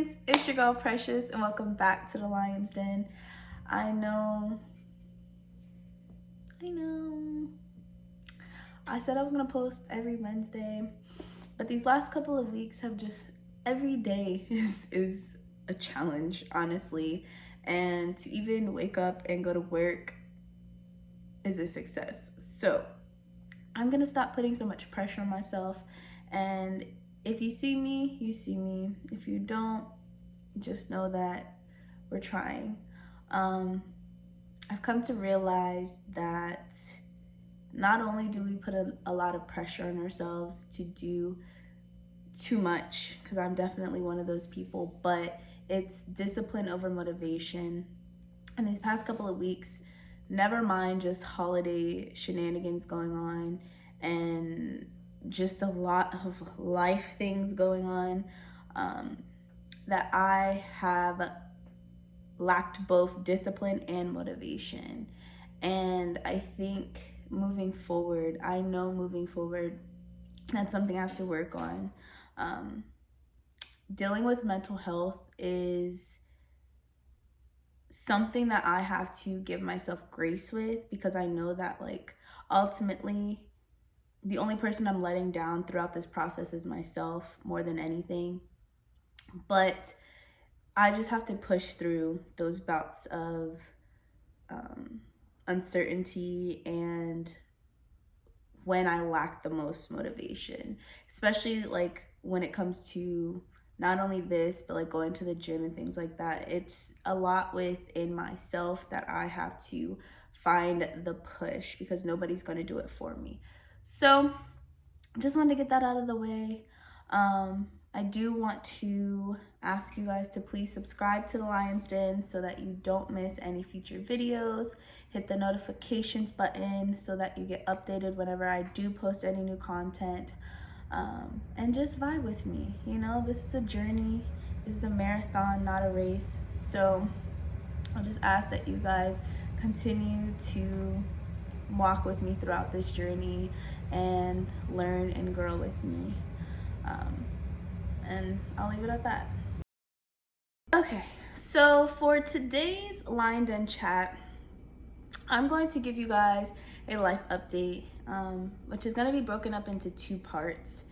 Lions, it's your girl Precious and welcome back to the Lion's Den. I know I said I was gonna post every Wednesday, but these last couple of weeks have just, every day is a challenge, honestly. And to even wake up and go to work is a success. So I'm gonna stop putting so much pressure on myself, and if you see me, you see me. If you don't, just know that we're trying. I've come to realize that not only do we put a lot of pressure on ourselves to do too much, because I'm definitely one of those people, but it's discipline over motivation. And these past couple of weeks, never mind just holiday shenanigans going on and just a lot of life things going on, that I have lacked both discipline and motivation. And I think I know moving forward, that's something I have to work on. Dealing with mental health is something that I have to give myself grace with, because I know that, like, ultimately the only person I'm letting down throughout this process is myself more than anything. But I just have to push through those bouts of uncertainty and when I lack the most motivation, especially like when it comes to not only this, but like going to the gym and things like that. It's a lot within myself that I have to find the push, because nobody's going to do it for me. So just wanted to get that out of the way. I do want to ask you guys to please subscribe to the Lion's Den so that you don't miss any future videos. Hit the notifications button so that you get updated whenever I do post any new content. And just vibe with me. You know, this is a journey. This is a marathon, not a race. So I'll just ask that you guys continue to walk with me throughout this journey and learn and grow with me. And I'll leave it at that. Okay, so for today's Lion Den chat, I'm going to give you guys a life update, which is going to be broken up into two parts.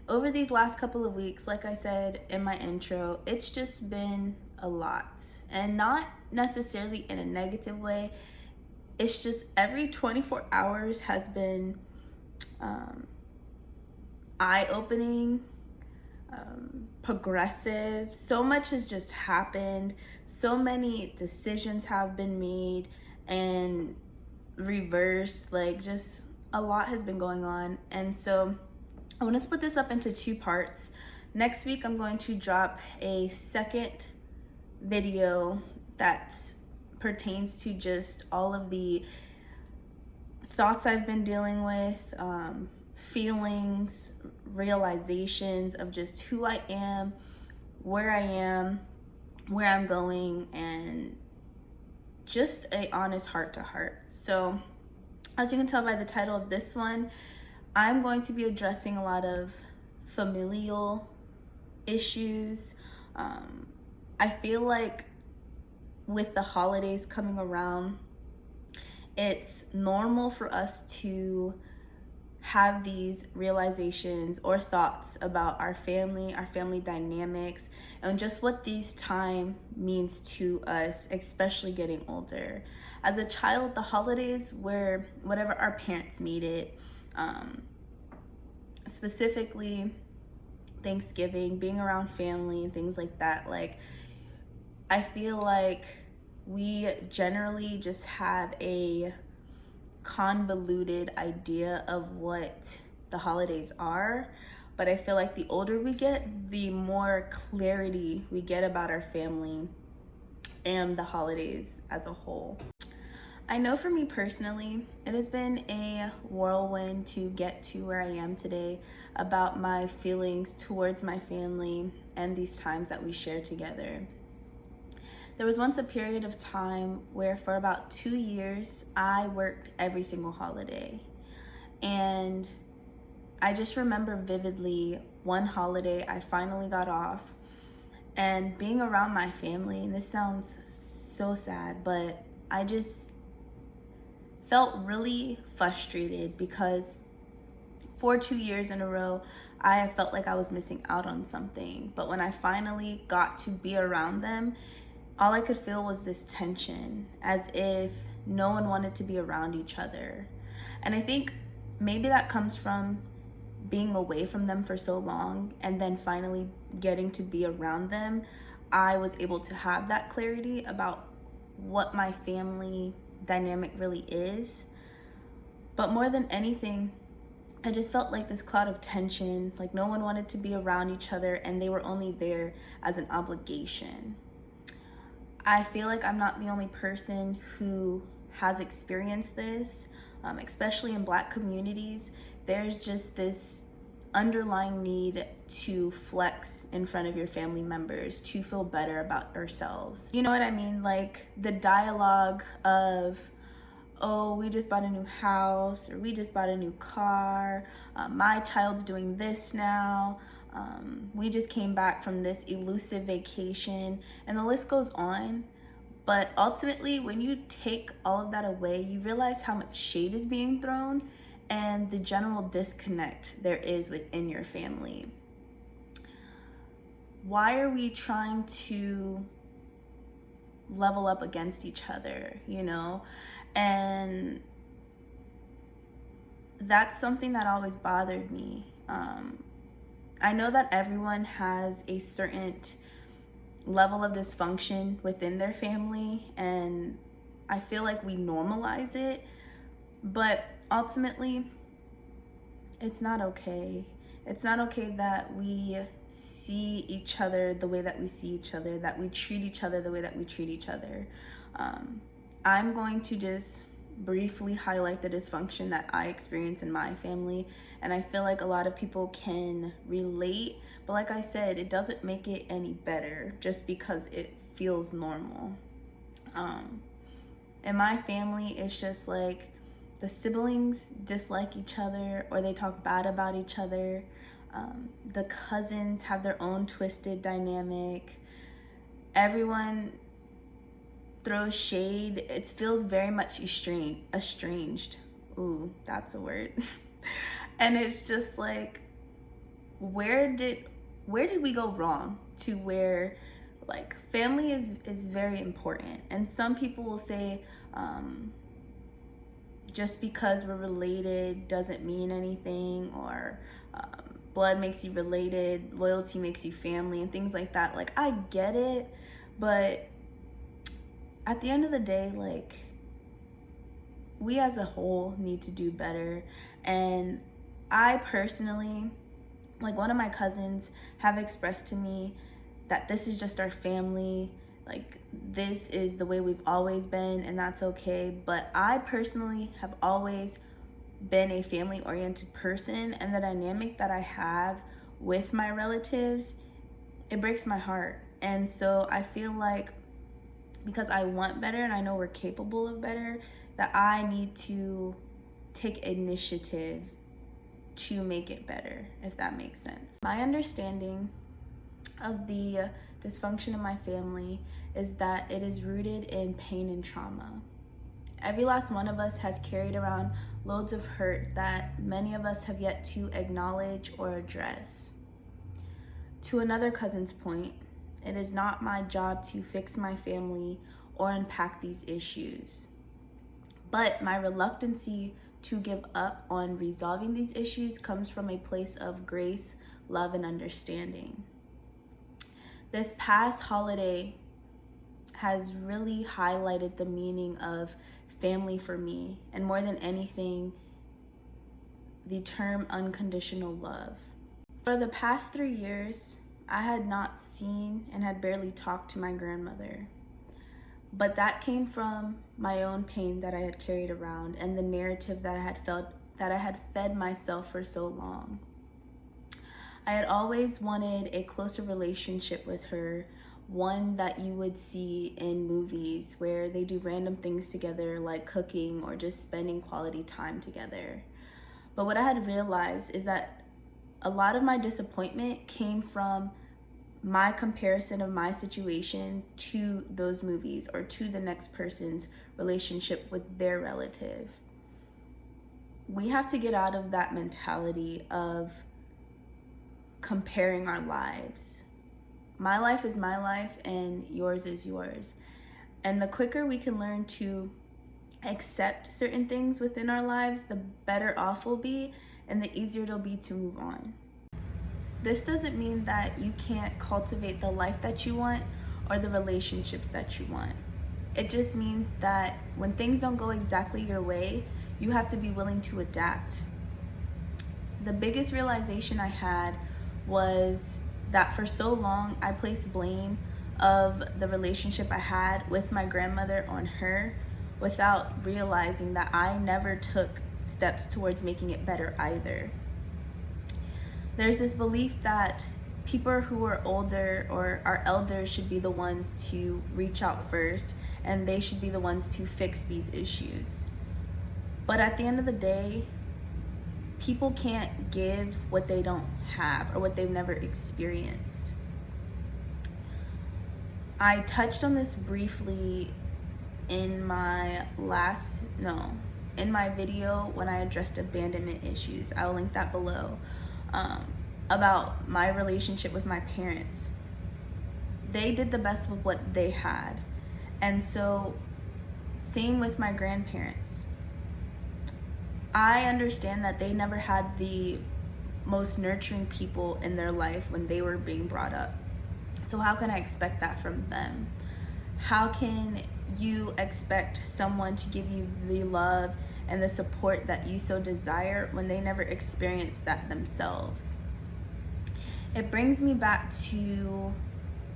Over these last couple of weeks, like I said in my intro, it's just been a lot, and not necessarily in a negative way. It's just every 24 hours has been eye-opening, progressive. So much has just happened. So many decisions have been made and reversed. Like, just a lot has been going on. And so I want to split this up into two parts. Next week, I'm going to drop a second video that pertains to just all of the thoughts I've been dealing with, feelings, realizations of just who I am, where I'm going, and just a honest heart to heart. So as you can tell by the title of this one, I'm going to be addressing a lot of familial issues. I feel like with the holidays coming around, it's normal for us to have these realizations or thoughts about our family dynamics, and just what these time means to us, especially getting older. As a child, the holidays were whatever our parents made it, specifically Thanksgiving, being around family and things like that. Like, I feel like we generally just have a convoluted idea of what the holidays are, but I feel like the older we get, the more clarity we get about our family and the holidays as a whole. I know for me personally, it has been a whirlwind to get to where I am today about my feelings towards my family and these times that we share together. There was once a period of time where for about 2 years, I worked every single holiday. And I just remember vividly one holiday I finally got off, And being around my family, and this sounds so sad, but I just felt really frustrated because for 2 years in a row, I felt like I was missing out on something. But when I finally got to be around them, all I could feel was this tension, as if no one wanted to be around each other. And I think maybe that comes from being away from them for so long and then finally getting to be around them. I was able to have that clarity about what my family dynamic really is. But more than anything, I just felt like this cloud of tension, like no one wanted to be around each other and they were only there as an obligation. I feel like I'm not the only person who has experienced this, especially in Black communities. There's just this underlying need to flex in front of your family members, to feel better about ourselves. You know what I mean? Like the dialogue of, oh, we just bought a new house, or we just bought a new car, my child's doing this now, we just came back from this elusive vacation, and the list goes on. But ultimately, when you take all of that away, you realize how much shade is being thrown and the general disconnect there is within your family. Why are we trying to level up against each other, you know? And that's something that always bothered me. I know that everyone has a certain level of dysfunction within their family, and I feel like we normalize it, but ultimately, it's not okay. It's not okay that we see each other the way that we see each other, that we treat each other the way that we treat each other. I'm going to just briefly highlight the dysfunction that I experience in my family, and I feel like a lot of people can relate, but like I said, it doesn't make it any better just because it feels normal. In my family, it's just like the siblings dislike each other or they talk bad about each other. The cousins have their own twisted dynamic. Everyone throws shade. It feels very much estranged. Ooh, that's a word. And it's just like, where did we go wrong to where, like, family is very important? And some people will say, just because we're related doesn't mean anything, or blood makes you related, loyalty makes you family, and things like that. Like, I get it, but at the end of the day, like, we as a whole need to do better. And I personally, like, one of my cousins have expressed to me that this is just our family, like, this is the way we've always been, and that's okay. But I personally have always been a family-oriented person, and the dynamic that I have with my relatives, it breaks my heart. And so I feel like, because I want better and I know we're capable of better, that I need to take initiative to make it better, if that makes sense. My understanding of the dysfunction in my family is that it is rooted in pain and trauma. Every last one of us has carried around loads of hurt that many of us have yet to acknowledge or address. To another cousin's point, it is not my job to fix my family or unpack these issues. But my reluctancy to give up on resolving these issues comes from a place of grace, love, and understanding. This past holiday has really highlighted the meaning of family for me, and more than anything, the term unconditional love. For the past 3 years, I had not seen and had barely talked to my grandmother. But that came from my own pain that I had carried around and the narrative that I had fed myself for so long. I had always wanted a closer relationship with her, one that you would see in movies where they do random things together, like cooking or just spending quality time together. But what I had realized is that a lot of my disappointment came from my comparison of my situation to those movies or to the next person's relationship with their relative. We have to get out of that mentality of comparing our lives. My life is my life and yours is yours. And the quicker we can learn to accept certain things within our lives, the better off we'll be and the easier it'll be to move on. This doesn't mean that you can't cultivate the life that you want or the relationships that you want. It just means that when things don't go exactly your way, you have to be willing to adapt. The biggest realization I had was that for so long I placed blame of the relationship I had with my grandmother on her without realizing that I never took steps towards making it better either. There's this belief that people who are older or our elders should be the ones to reach out first and they should be the ones to fix these issues. But at the end of the day, people can't give what they don't have or what they've never experienced. I touched on this briefly in my video when I addressed abandonment issues. I'll link that below. About my relationship with my parents. They did the best with what they had. And so, same with my grandparents. I understand that they never had the most nurturing people in their life when they were being brought up. So how can I expect that from them? How can you expect someone to give you the love and the support that you so desire when they never experienced that themselves? It brings me back to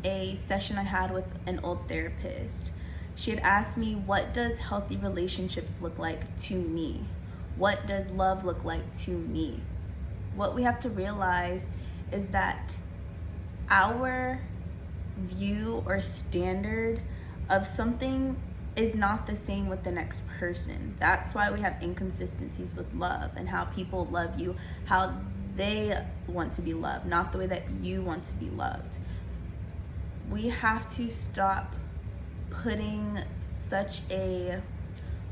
a session I had with an old therapist. She had asked me, what does healthy relationships look like to me? What does love look like to me? What we have to realize is that our view or standard of something is not the same with the next person. That's why we have inconsistencies with love and how people love you, how they want to be loved, not the way that you want to be loved. We have to stop putting such a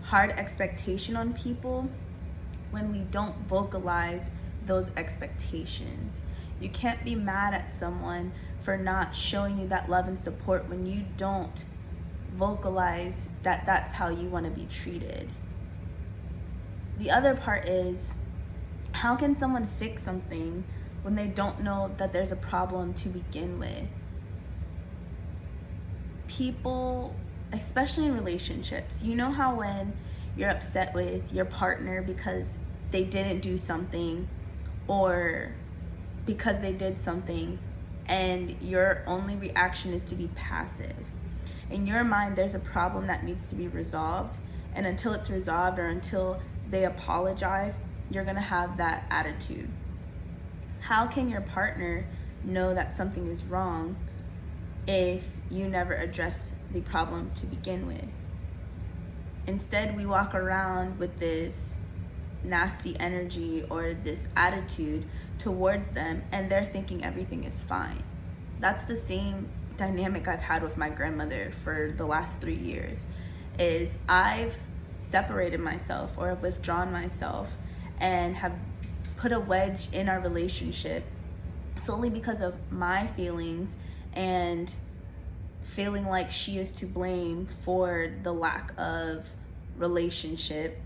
hard expectation on people when we don't vocalize those expectations. You can't be mad at someone for not showing you that love and support when you don't vocalize that that's how you want to be treated. The other part is, how can someone fix something when they don't know that there's a problem to begin with? People, especially in relationships, you know how when you're upset with your partner because they didn't do something or because they did something and your only reaction is to be passive. In your mind, there's a problem that needs to be resolved, and until it's resolved or until they apologize, you're gonna have that attitude. How can your partner know that something is wrong if you never address the problem to begin with? Instead, we walk around with this nasty energy or this attitude towards them, and they're thinking everything is fine. That's the same dynamic I've had with my grandmother for the last 3 years. Is I've separated myself or withdrawn myself and have put a wedge in our relationship solely because of my feelings and feeling like she is to blame for the lack of relationship.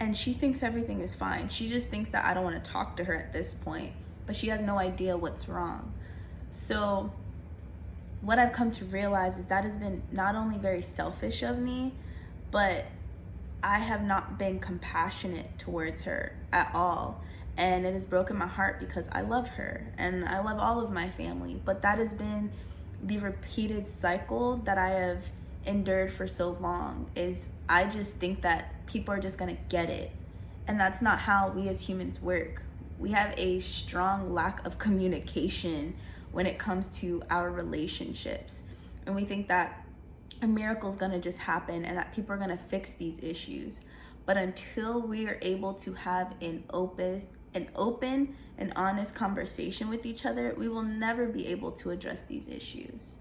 And she thinks everything is fine. She just thinks that I don't want to talk to her at this point, but she has no idea what's wrong. So what I've come to realize is that has been not only very selfish of me, but I have not been compassionate towards her at all. And it has broken my heart because I love her and I love all of my family. But that has been the repeated cycle that I have endured for so long. Is I just think that people are just gonna get it. And that's not how we as humans work. We have a strong lack of communication when it comes to our relationships. And we think that a miracle is gonna just happen and that people are gonna fix these issues. But until we are able to have an an open and honest conversation with each other, we will never be able to address these issues.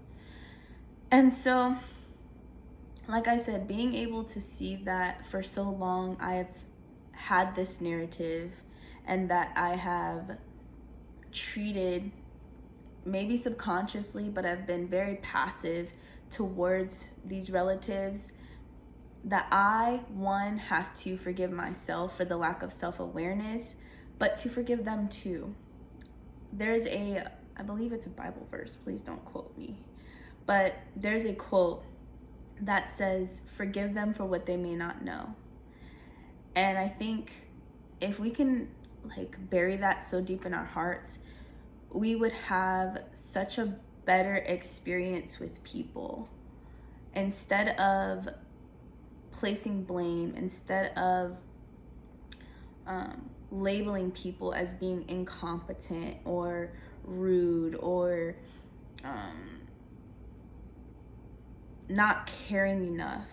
And so, like I said, being able to see that for so long I've had this narrative and that I have treated, maybe subconsciously, but I've been very passive towards these relatives, that I, one, have to forgive myself for the lack of self-awareness, but to forgive them too. There's I believe it's a Bible verse, please don't quote me, but there's a quote that says, forgive them for what they may not know. And I think if we can bury that so deep in our hearts, we would have such a better experience with people. Instead of placing blame, instead of labeling people as being incompetent or rude or not caring enough.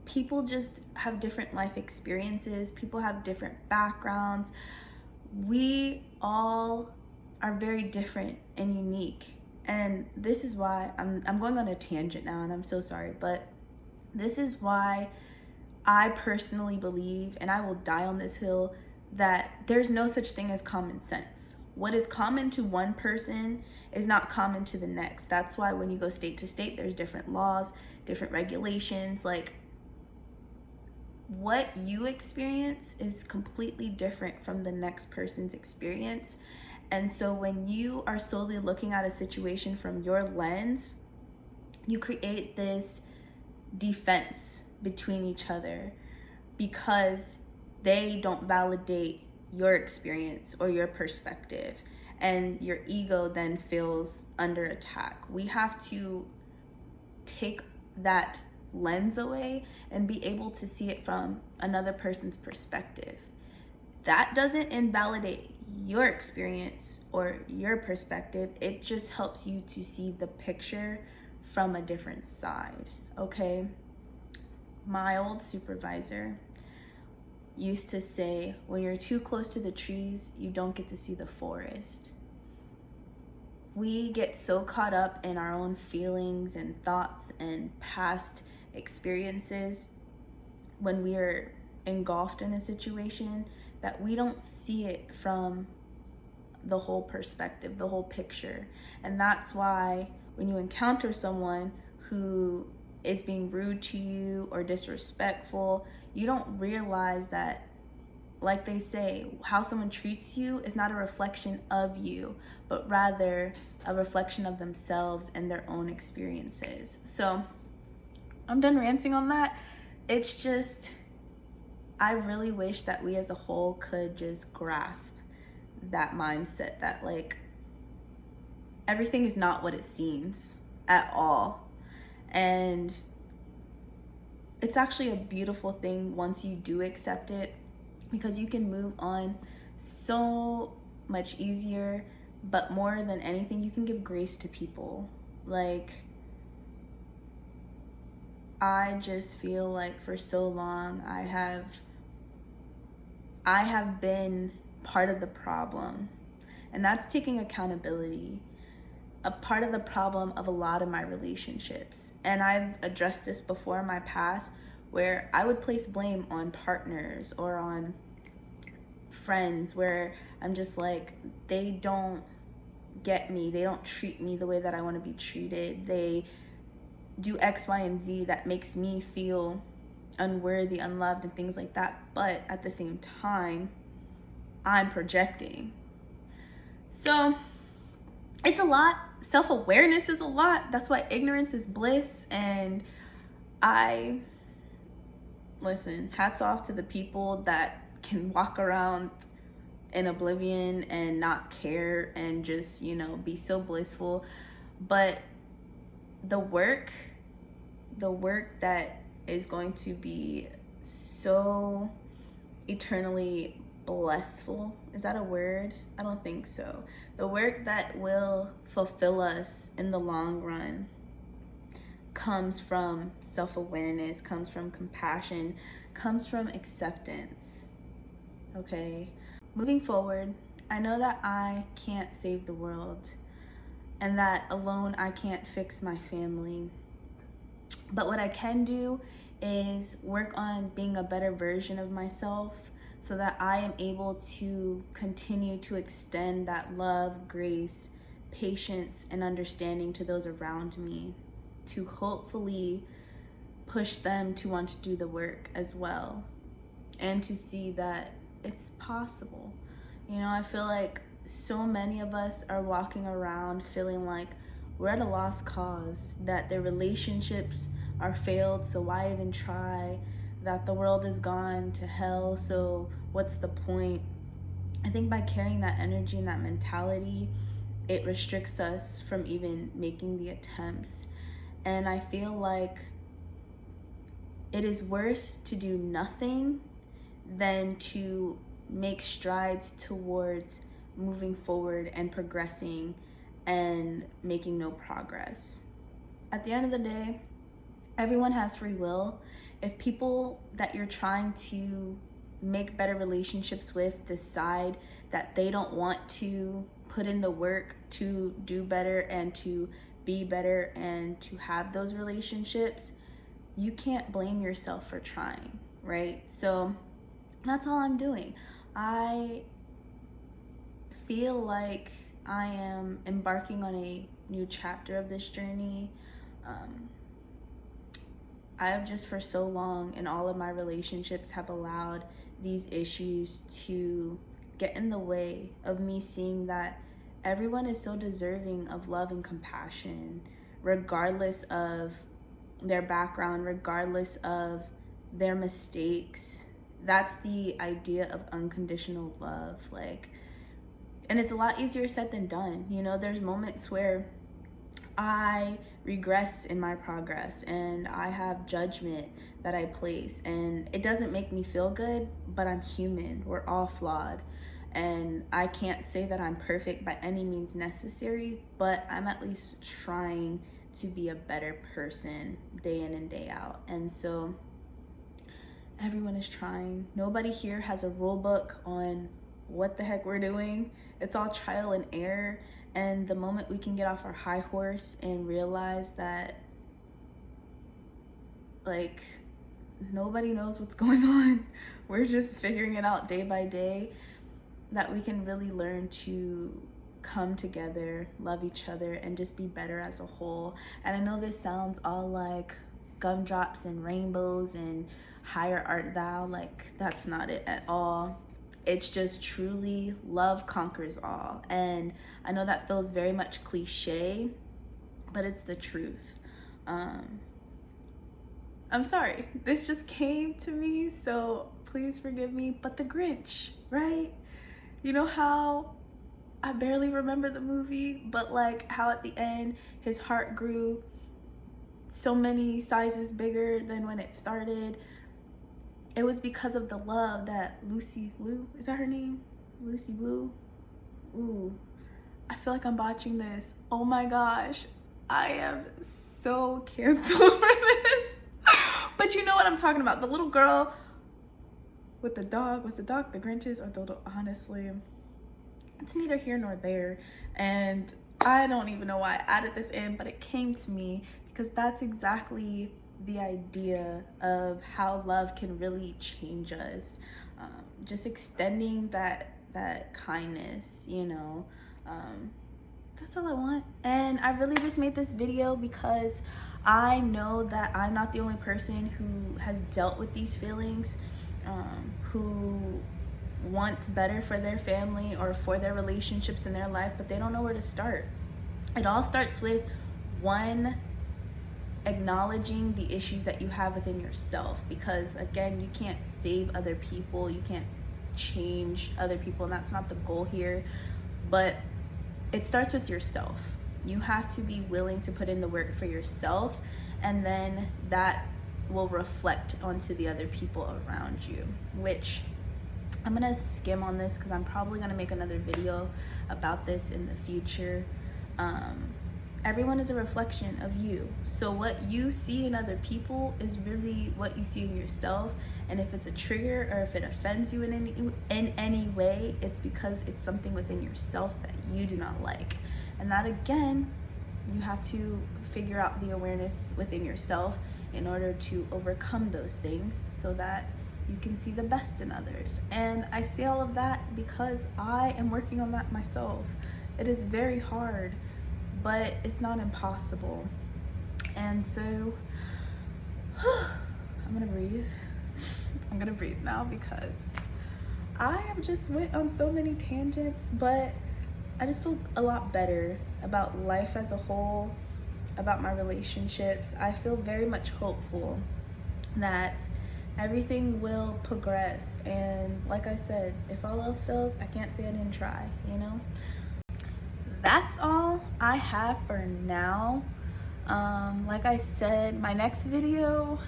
People just have different life experiences. People have different backgrounds. We all are very different and unique. And this is why I'm going on a tangent now, and I'm so sorry, but this is why I personally believe, and I will die on this hill, that there's no such thing as common sense. What is common to one person is not common to the next. That's why when you go state to state, there's different laws, different regulations. What you experience is completely different from the next person's experience. And so when you are solely looking at a situation from your lens, you create this defense between each other because they don't validate your experience or your perspective, and your ego then feels under attack. We have to take that lens away and be able to see it from another person's perspective. That doesn't invalidate your experience or your perspective. It just helps you to see the picture from a different side, okay? My old supervisor used to say, when you're too close to the trees, you don't get to see the forest. We get so caught up in our own feelings and thoughts and past experiences when we are engulfed in a situation that we don't see it from the whole perspective, the whole picture. And that's why when you encounter someone who is being rude to you or disrespectful, you don't realize that, like they say, how someone treats you is not a reflection of you, but rather a reflection of themselves and their own experiences. So I'm done ranting on that. It's just, I really wish that we as a whole could just grasp that mindset that everything is not what it seems at all. And it's actually a beautiful thing once you do accept it, because you can move on so much easier. But more than anything, you can give grace to people. I just feel like for so long I have been part of the problem, and that's taking accountability. A part of the problem of a lot of my relationships, and I've addressed this before in my past, where I would place blame on partners or on friends, where I'm just like, they don't get me, they don't treat me the way that I want to be treated, they do X, Y, and Z that makes me feel unworthy, unloved, and things like that. But at the same time, I'm projecting. So it's a lot. Self-awareness is a lot. That's why ignorance is bliss. And listen, hats off to the people that can walk around in oblivion and not care and just, be so blissful. But the work that is going to be so eternally blissful, is that a word? I don't think so. The work that will fulfill us in the long run comes from self-awareness, comes from compassion, comes from acceptance, okay? moving forward, I know that I can't save the world and that alone I can't fix my family. But what I can do is work on being a better version of myself so that I am able to continue to extend that love, grace, patience, and understanding to those around me, to hopefully push them to want to do the work as well, and to see that it's possible. You know, I feel like so many of us are walking around feeling like we're at a lost cause, that their relationships are failed, so why even try? That the world has gone to hell, so what's the point? I think by carrying that energy and that mentality, it restricts us from even making the attempts. And I feel like it is worse to do nothing than to make strides towards moving forward and progressing and making no progress. At the end of the day, everyone has free will. If people that you're trying to make better relationships with decide that they don't want to put in the work to do better and to be better and to have those relationships, you can't blame yourself for trying, right? So that's all I'm doing. I feel like I am embarking on a new chapter of this journey. I have just for so long in all of my relationships have allowed these issues to get in the way of me seeing that everyone is so deserving of love and compassion, regardless of their background, regardless of their mistakes. That's the idea of unconditional love. And it's a lot easier said than done. You know, there's moments where I regress in my progress and I have judgment that I place, and it doesn't make me feel good, but I'm human. We're all flawed. And I can't say that I'm perfect by any means necessary, but I'm at least trying to be a better person day in and day out. And so everyone is trying. Nobody here has a rule book on what the heck we're doing. It's all trial and error. And the moment we can get off our high horse and realize that, like, nobody knows what's going on, we're just figuring it out day by day, that we can really learn to come together, love each other, and just be better as a whole. And I know this sounds all like gumdrops and rainbows and higher art thou, like that's not it at all. It's just truly love conquers all. And I know that feels very much cliche, but it's the truth. I'm sorry, this just came to me, so please forgive me. But the Grinch, right? You know how I barely remember the movie, but like how at the end his heart grew so many sizes bigger than when it started. It was because of the love that Lucy Liu, is that her name? Lucy Liu? Ooh, I feel like I'm botching this. Oh my gosh, I am so canceled for this. But you know what I'm talking about. The little girl with the dog. Was the dog the Grinch's or the little, honestly, it's neither here nor there. And I don't even know why I added this in, but it came to me because that's exactly the idea of how love can really change us. Just extending that kindness, you know. That's all I want. And I really just made this video because I know that I'm not the only person who has dealt with these feelings, who wants better for their family or for their relationships in their life, but they don't know where to start. It all starts with one, acknowledging the issues that you have within yourself, because again, you can't save other people, you can't change other people, and that's not the goal here. But it starts with yourself. You have to be willing to put in the work for yourself, and then that will reflect onto the other people around you, which I'm gonna skim on this because I'm probably gonna make another video about this in the future. everyone is a reflection of you. So what you see in other people is really what you see in yourself. And if it's a trigger or if it offends you in any way, it's because it's something within yourself that you do not like. And that, again, you have to figure out the awareness within yourself in order to overcome those things so that you can see the best in others. And I say all of that because I am working on that myself. It is very hard, but it's not impossible. And so I'm gonna breathe. I'm gonna breathe now because I have just went on so many tangents, but I just feel a lot better about life as a whole, about my relationships. I feel very much hopeful that everything will progress. And like I said, if all else fails, I can't say I didn't try, you know? That's all I have for now. Like I said, my next video,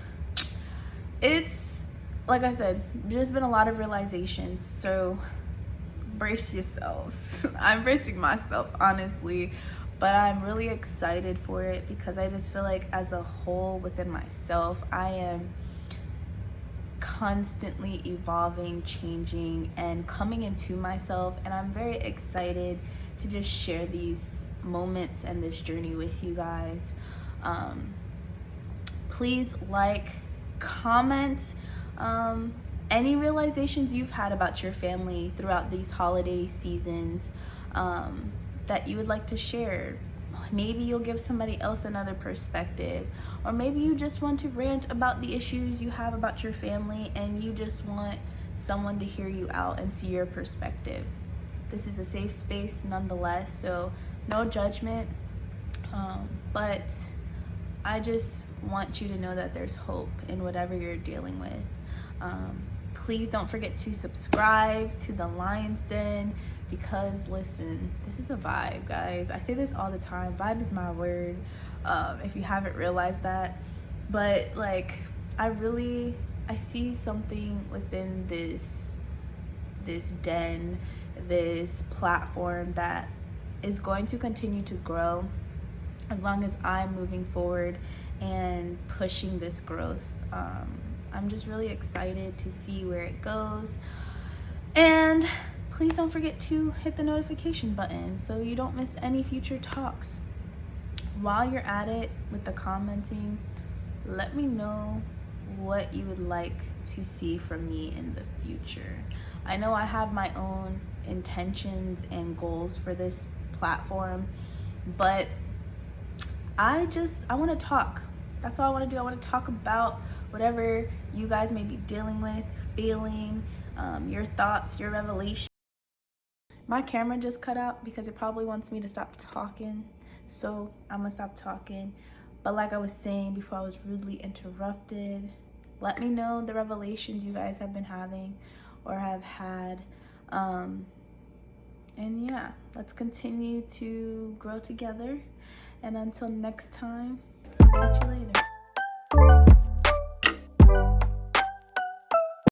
it's, like I said, there's been a lot of realizations, so brace yourselves. I'm bracing myself, honestly, but I'm really excited for it because I just feel like as a whole within myself, I am constantly evolving, changing, and coming into myself, and I'm very excited to just share these moments and this journey with you guys. Please like, comment, any realizations you've had about your family throughout these holiday seasons that you would like to share. Maybe you'll give somebody else another perspective, or maybe you just want to rant about the issues you have about your family and you just want someone to hear you out and see your perspective. This is a safe space nonetheless, so no judgment, but I just want you to know that there's hope in whatever you're dealing with. Please don't forget to subscribe to the Lion's Den because, listen, this is a vibe, guys. I say this all the time. Vibe is my word, if you haven't realized that. But, like, I see something within this den, this platform that is going to continue to grow as long as I'm moving forward and pushing this growth. I'm just really excited to see where it goes. And please don't forget to hit the notification button so you don't miss any future talks. While you're at it with the commenting, let me know what you would like to see from me in the future. I know I have my own intentions and goals for this platform, but I want to talk. That's all I want to do. I want to talk about whatever you guys may be dealing with, feeling, your thoughts, your revelations. My camera just cut out because it probably wants me to stop talking, so I'm gonna stop talking. But like I was saying before I was rudely interrupted, let me know the revelations you guys have been having or have had. And yeah, let's continue to grow together. And until next time, I'll catch you later.